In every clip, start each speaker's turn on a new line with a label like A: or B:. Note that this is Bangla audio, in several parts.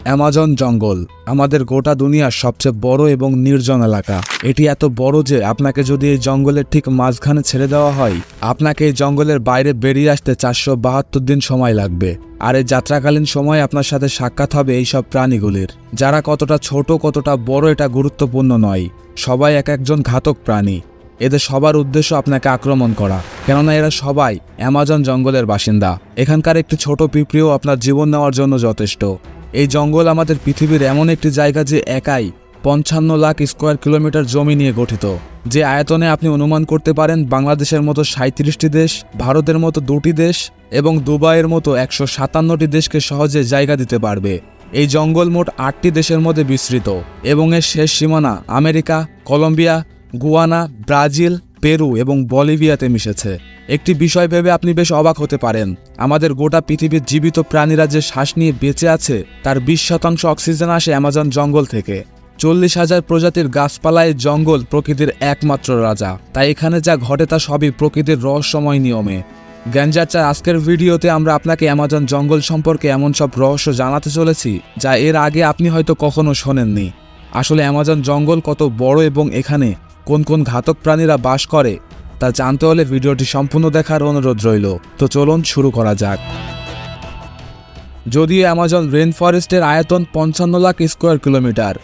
A: অ্যামাজন জঙ্গল আমাদের গোটা দুনিয়ার সবচেয়ে বড় এবং নির্জন এলাকা। এটি এত বড় যে আপনাকে যদি এই জঙ্গলের ঠিক মাঝখানে ছেড়ে দেওয়া হয়, আপনাকে এই জঙ্গলের বাইরে বেরিয়ে আসতে 472 দিন সময় লাগবে। আর এই যাত্রাকালীন সময় আপনার সাথে সাক্ষাৎ হবে এইসব প্রাণীগুলির, যারা কতটা ছোট কতটা বড় এটা গুরুত্বপূর্ণ নয়। সবাই এক একজন ঘাতক প্রাণী। এদের সবার উদ্দেশ্য আপনাকে আক্রমণ করা, কেননা এরা সবাই অ্যামাজন জঙ্গলের বাসিন্দা। এখানকার একটি ছোট পিঁপড়েও আপনার জীবন নেওয়ার জন্য যথেষ্ট। এই জঙ্গল আমাদের পৃথিবীর এমন একটি জায়গা যে একাই 55 লাখ স্কোয়ার কিলোমিটার জমি নিয়ে গঠিত, যে আয়তনে আপনি অনুমান করতে পারেন বাংলাদেশের মতো 37টি দেশ, ভারতের মতো 2টি দেশ এবং দুবাইয়ের মতো 157টি দেশকে সহজে জায়গা দিতে পারবে। এই জঙ্গল মোট 8টি দেশের মধ্যে বিস্তৃত এবং এর শেষ সীমানা America, Colombia, Guyana, Brazil, Peru এবং বলিভিয়াতে মিশেছে। একটি বিষয় ভেবে আপনি বেশ অবাক হতে পারেন, আমাদের গোটা পৃথিবীর জীবিত প্রাণীরা যে শ্বাস নিয়ে বেঁচে আছে তার 20% অক্সিজেন আসে অ্যামাজন জঙ্গল থেকে। 40,000 প্রজাতির গাছপালায় জঙ্গল প্রকৃতির একমাত্র রাজা। তাই এখানে যা ঘটে তা সবই প্রকৃতির রহস্যময় নিয়মে। জ্ঞানযাত্রার আজকের ভিডিওতে আমরা আপনাকে অ্যামাজন জঙ্গল সম্পর্কে এমন সব রহস্য জানাতে চলেছি যা এর আগে আপনি হয়তো কখনো শোনেননি। আসলে অ্যামাজন জঙ্গল কত বড় এবং এখানে কোন কোন ঘাতক প্রাণীরা বাস করে তা জানতে হলে ভিডিওটি সম্পূর্ণ দেখার অনুরোধ রইল। তো চলুন শুরু করা যাক। যদিও অ্যামাজন রেন ফরেস্টের আয়তন 55 লাখ স্কোয়ার কিলোমিটার,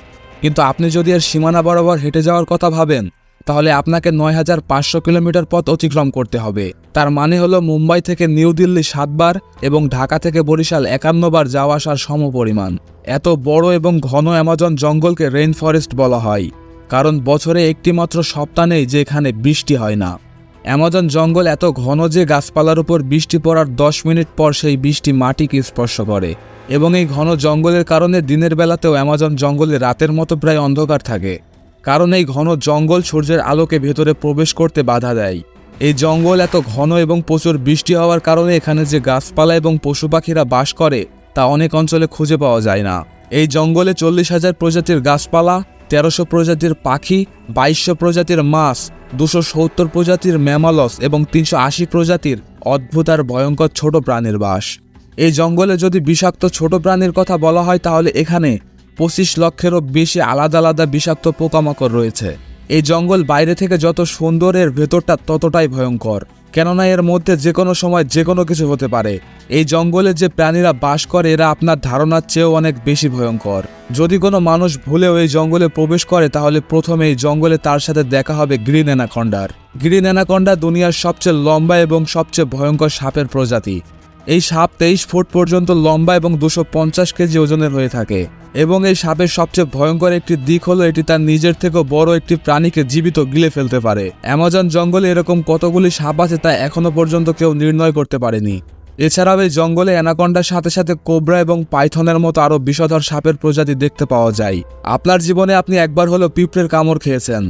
A: কিন্তু আপনি যদি এর সীমানা বরাবর হেঁটে যাওয়ার কথা ভাবেন তাহলে আপনাকে 9,500 কিলোমিটার পথ অতিক্রম করতে হবে। তার মানে হলো মুম্বাই থেকে নিউ দিল্লি 7 বার এবং ঢাকা থেকে বরিশাল 51 বার যাওয়া আসার সমপরিমাণ। এত বড় এবং ঘন অ্যামাজন জঙ্গলকে রেইন ফরেস্ট বলা হয়, কারণ বছরে একটি মাত্র সপ্তাহ নেই যে এখানে বৃষ্টি হয় না। অ্যামাজন জঙ্গল এত ঘন যে গাছপালার উপর বৃষ্টি পড়ার 10 মিনিট পর সেই বৃষ্টি মাটিকে স্পর্শ করে, এবং এই ঘন জঙ্গলের কারণে দিনের বেলাতেও অ্যামাজন জঙ্গলে রাতের মতো প্রায় অন্ধকার থাকে, কারণ এই ঘন জঙ্গল সূর্যের আলোকে ভেতরে প্রবেশ করতে বাধা দেয়। এই জঙ্গল এত ঘন এবং প্রচুর বৃষ্টি হওয়ার কারণে এখানে যে গাছপালা এবং পশু পাখিরা বাস করে তা অনেক অঞ্চলে খুঁজে পাওয়া যায় না। এই জঙ্গলে 40,000 প্রজাতির গাছপালা, 1300 প্রজাতির পাখি, 2200 প্রজাতির মাছ, 270 প্রজাতির ম্যামালস এবং 380 প্রজাতির অদ্ভুত আর ভয়ঙ্কর ছোট প্রাণীর বাস। এই জঙ্গলে যদি বিষাক্ত ছোট প্রাণীর কথা বলা হয় তাহলে এখানে 25 লক্ষেরও বেশি আলাদা আলাদা বিষাক্ত পোকামাকড় রয়েছে। এই জঙ্গল বাইরে থেকে যত সুন্দর, এর ভেতরটা ততটাই ভয়ঙ্কর, কেননা এর মধ্যে যে কোনো সময় যে কোনো কিছু হতে পারে। এই জঙ্গলে যে প্রাণীরা বাস করে এরা আপনার ধারণার চেয়েও অনেক বেশি ভয়ঙ্কর। যদি কোনো মানুষ ভুলেও এই জঙ্গলে প্রবেশ করে তাহলে প্রথমে এই জঙ্গলে তার সাথে দেখা হবে গ্রিন অ্যানাকন্ডার। গ্রিন অ্যানাকন্ডা দুনিয়ার সবচেয়ে লম্বা এবং সবচেয়ে ভয়ঙ্কর সাপের প্রজাতি। এই সাপ 23 ফুট পর্যন্ত লম্বা এবং 250 কেজি ওজনের হয়ে থাকে, এবং এই সাপের সবচেয়ে ভয়ঙ্কর একটি দিক হলো এটি তার নিজের থেকেও বড় একটি প্রাণীকে জীবিত গিলে ফেলতে পারে। অ্যামাজন জঙ্গলে এরকম কতগুলি সাপ আছে তা এখনো পর্যন্ত কেউ নির্ণয় করতে পারেনি। এছাড়াও এই জঙ্গলে অ্যানাকন্ডার সাথে সাথে কোবরা এবং পাইথনের মতো আরও বিষধর সাপের প্রজাতি দেখতে পাওয়া যায়। আপনার জীবনে আপনি একবার হলো পিঁপড়ের কামড় খেয়েছেন।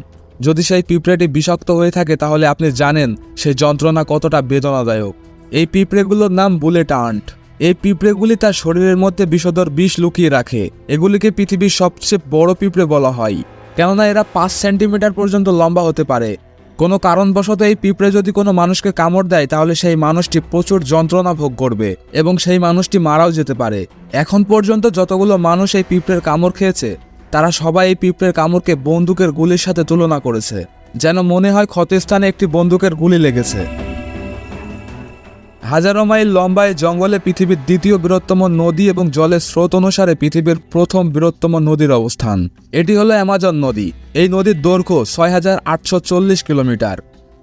A: যদি সেই পিঁপড়েটি বিষাক্ত হয়ে থাকে তাহলে আপনি জানেন সেই যন্ত্রণা কতটা বেদনাদায়ক। এই পিঁপড়েগুলোর নাম বুলেট আন্ট। এই পিঁপড়েগুলি তার শরীরের মধ্যে বিষধর বিষ লুকিয়ে রাখে। এগুলিকে পৃথিবীর সবচেয়ে বড় পিঁপড়ে বলা হয়, কেননা এরা 5 সেন্টিমিটার পর্যন্ত লম্বা হতে পারে। কোনো কারণবশত এই পিঁপড়ে যদি কোনো মানুষকে কামড় দেয় তাহলে সেই মানুষটি প্রচুর যন্ত্রণা ভোগ করবে এবং সেই মানুষটি মারাও যেতে পারে। এখন পর্যন্ত যতগুলো মানুষ এই পিঁপড়ের কামড় খেয়েছে তারা সবাই এই পিঁপড়ের কামড়কে বন্দুকের গুলির সাথে তুলনা করেছে, যেন মনে হয় ক্ষতস্থানে একটি বন্দুকের গুলি লেগেছে। হাজারো মাইল লম্বা এই জঙ্গলে পৃথিবীর দ্বিতীয় বৃহত্তম নদী এবং জলের স্রোত অনুসারে পৃথিবীর প্রথম বৃহত্তম নদীর অবস্থান। এটি হলো অ্যামাজন নদী। এই নদীর দৈর্ঘ্য 6,840 কিলোমিটার।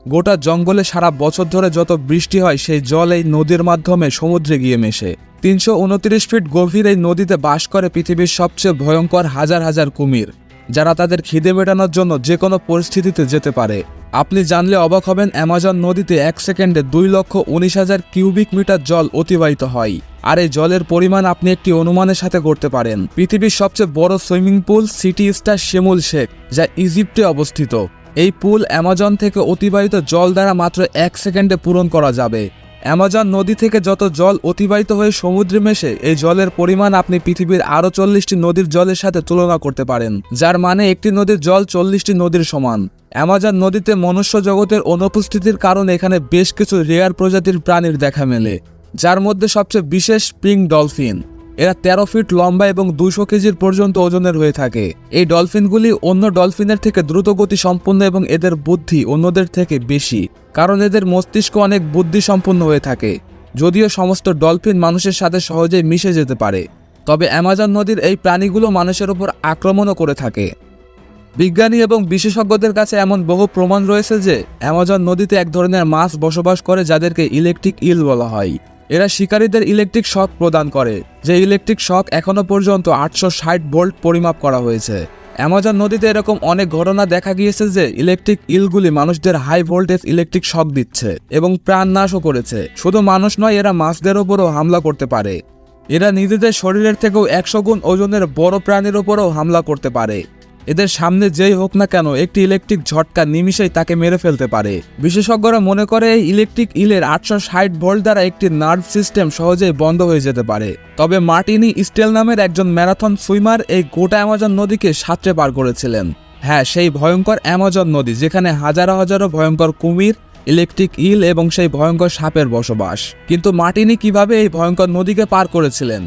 A: গোটা জঙ্গলে সারা বছর ধরে যত বৃষ্টি হয় সেই জল এই নদীর মাধ্যমে সমুদ্রে গিয়ে মেশে। 329 ফিট গভীর এই নদীতে বাস করে পৃথিবীর সবচেয়ে ভয়ঙ্কর হাজার হাজার কুমির, যারা তাদের খিদে মেটানোর জন্য যে কোনো পরিস্থিতিতে যেতে পারে। আপনি জানলে অবাক হবেন, অ্যামাজন নদীতে 1 সেকেন্ডে 2,19,000 কিউবিক মিটার জল অতিবাহিত হয়। আর এই জলের পরিমাণ আপনি একটি অনুমানের সাথে করতে পারেন। পৃথিবীর সবচেয়ে বড় সুইমিং পুল সিটি স্টার শিমুল শেখ, যা ইজিপ্টে অবস্থিত। এই পুল অ্যামাজন থেকে অতিবাহিত জল দ্বারা মাত্র 1 সেকেন্ডে পূরণ করা যাবে। অ্যামাজন নদী থেকে যত জল অতিবাহিত হয়ে সমুদ্রে মেশে এই জলের পরিমাণ আপনি পৃথিবীর আরও 40টি নদীর জলের সাথে তুলনা করতে পারেন, যার মানে একটি নদীর জল 40টি নদীর সমান। অ্যামাজন নদীতে মনুষ্য জগতের অনুপস্থিতির কারণে এখানে বেশ কিছু রেয়ার প্রজাতির প্রাণীর দেখা মেলে, যার মধ্যে সবচেয়ে বিশেষ স্প্রিং ডলফিন। এরা 13 ফিট লম্বা এবং 200 কেজির পর্যন্ত ওজনের হয়ে থাকে। এই ডলফিনগুলি অন্য ডলফিনের থেকে দ্রুত গতি সম্পন্ন এবং এদের বুদ্ধি অন্যদের থেকে বেশি, কারণ এদের মস্তিষ্ক অনেক বুদ্ধিসম্পন্ন হয়ে থাকে। যদিও সমস্ত ডলফিন মানুষের সাথে সহজেই মিশে যেতে পারে, তবে অ্যামাজন নদীর এই প্রাণীগুলো মানুষের উপর আক্রমণও করে থাকে। বিজ্ঞানী এবং বিশেষজ্ঞদের কাছে এমন বহু প্রমাণ রয়েছে যে অ্যামাজন নদীতে এক ধরনের মাছ বসবাস করে যাদেরকে ইলেকট্রিক ইল বলা হয়। এরা শিকারীদের ইলেকট্রিক শক প্রদান করে, যে ইলেকট্রিক শক এখনও পর্যন্ত 860 ভোল্ট পরিমাপ করা হয়েছে। অ্যামাজন নদীতে এরকম অনেক ঘটনা দেখা গিয়েছে যে ইলেকট্রিক ইলগুলি মানুষদের হাই ভোল্টেজ ইলেকট্রিক শক দিচ্ছে এবং প্রাণ নাশও করেছে। শুধু মানুষ নয়, এরা মাছদের ওপরও হামলা করতে পারে। এরা নিজেদের শরীরের থেকেও 100 গুণ ওজনের বড় প্রাণীর ওপরও হামলা করতে পারে। এদের সামনে যেই হোক না কেন একটি ইলেকট্রিক ঝটকা নিমিষেই তাকে মেরে ফেলতে পারে। বিশেষজ্ঞরা মনে করে এই ইলেকট্রিক ইলের 860 ভোল্ট দ্বারা একটি নার্ভ সিস্টেম সহজেই বন্ধ হয়ে যেতে পারে। তবে মার্টিনি স্টেল নামের একজন ম্যারাথন সুইমার এই গোটা অ্যামাজন নদীকে সাঁতরে পার করেছিলেন। হ্যাঁ, সেই ভয়ঙ্কর অ্যামাজন নদী যেখানে হাজারো হাজারো ভয়ঙ্কর কুমির, ইলেকট্রিক ইল এবং সেই ভয়ঙ্কর সাপের বসবাস। কিন্তু মার্টিনি কিভাবে এই ভয়ঙ্কর নদীকে পার করেছিলেন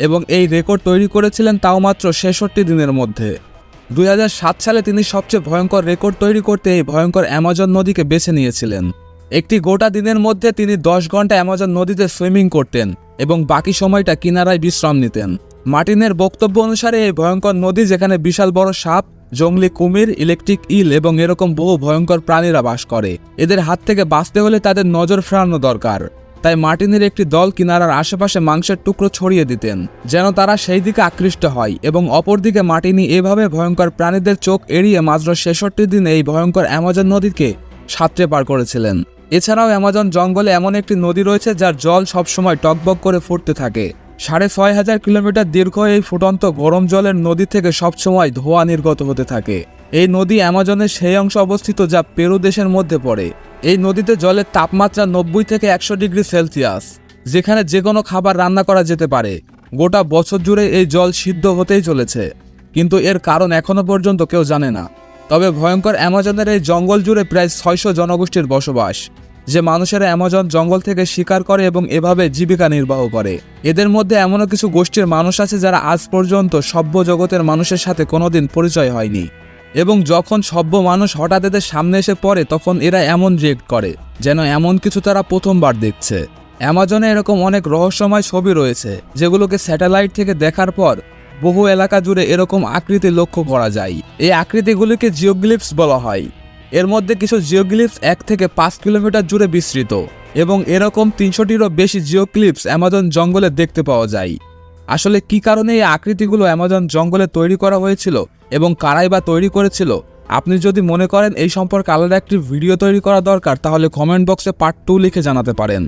A: এবং এই রেকর্ড তৈরি করেছিলেন তাও মাত্র 66 দিনের মধ্যে। 2007 সালে তিনি সবচেয়ে ভয়ঙ্কর রেকর্ড তৈরি করতে এই ভয়ঙ্কর অ্যামাজন নদীকে বেছে নিয়েছিলেন। একটি গোটা দিনের মধ্যে তিনি 10 ঘন্টা অ্যামাজন নদীতে সুইমিং করতেন এবং বাকি সময়টা কিনারায় বিশ্রাম নিতেন। মার্টিনের বক্তব্য অনুসারে এই ভয়ঙ্কর নদী, যেখানে বিশাল বড় সাপ, জঙ্গলি কুমির, ইলেকট্রিক ইল এবং এরকম বহু ভয়ঙ্কর প্রাণীরা বাস করে, এদের হাত থেকে বাঁচতে হলে তাদের নজর ফেরানো দরকার। তাই মার্টিনের একটি দল কিনারার আশেপাশে মাংসের টুকরো ছড়িয়ে দিতেন যেন তারা সেই দিকে আকৃষ্ট হয়, এবং অপরদিকে মার্টিনি এভাবে ভয়ঙ্কর প্রাণীদের চোখ এড়িয়ে মাত্র 66 দিন এই ভয়ঙ্কর অ্যামাজন নদীকে সাঁতরে পার করেছিলেন। এছাড়াও অ্যামাজন জঙ্গলে এমন একটি নদী রয়েছে যার জল সবসময় টকবক করে ফুটতে থাকে। 6500 কিলোমিটার দীর্ঘ এই ফুটন্ত গরম জলের নদী থেকে সবসময় ধোঁয়া নির্গত হতে থাকে। এই নদী অ্যামাজনের সেই অংশ অবস্থিত যা পেরু দেশের মধ্যে পড়ে। এই নদীতে জলের তাপমাত্রা 90 থেকে 100 ডিগ্রি সেলসিয়াস, যেখানে যে কোনো খাবার রান্না করা যেতে পারে। গোটা বছর জুড়ে এই জল সিদ্ধ হতেই চলেছে, কিন্তু এর কারণ এখনো পর্যন্ত কেউ জানে না। তবে ভয়ঙ্কর অ্যামাজনের এই জঙ্গল জুড়ে প্রায় 600 জনগোষ্ঠীর বসবাস, যে মানুষেরা অ্যামাজন জঙ্গল থেকে শিকার করে এবং এভাবে জীবিকা নির্বাহ করে। এদের মধ্যে এমনও কিছু গোষ্ঠীর মানুষ আছে যারা আজ পর্যন্ত সভ্য জগতের মানুষের সাথে কোনোদিন পরিচয় হয়নি, এবং যখন সভ্য মানুষ হঠাৎ এদের সামনে এসে পড়ে তখন এরা এমন রিয়েক্ট করে যেন এমন কিছু তারা প্রথমবার দেখছে। অ্যামাজনে এরকম অনেক রহস্যময় ছবি রয়েছে যেগুলোকে স্যাটেলাইট থেকে দেখার পর বহু এলাকা জুড়ে এরকম আকৃতি লক্ষ্য করা যায়। এই আকৃতিগুলিকে জিওগ্লিফস বলা হয়। এর মধ্যে কিছু জিওগ্লিফস 1 থেকে 5 কিলোমিটার জুড়ে বিস্তৃত, এবং এরকম 300টিরও বেশি জিওগ্লিফস অ্যামাজন জঙ্গলে দেখতে পাওয়া যায়। আসলে কি কারণে এই আকৃতিগুলো অ্যামাজন জঙ্গলে তৈরি করা হয়েছিল এবং কারাই বা তৈরি করেছিল, আপনি যদি মনে করেন এই সম্পর্কে আলাদা একটি ভিডিও তৈরি করা দরকার, তাহলে কমেন্ট বক্সে পার্ট 2 লিখে জানাতে পারেন।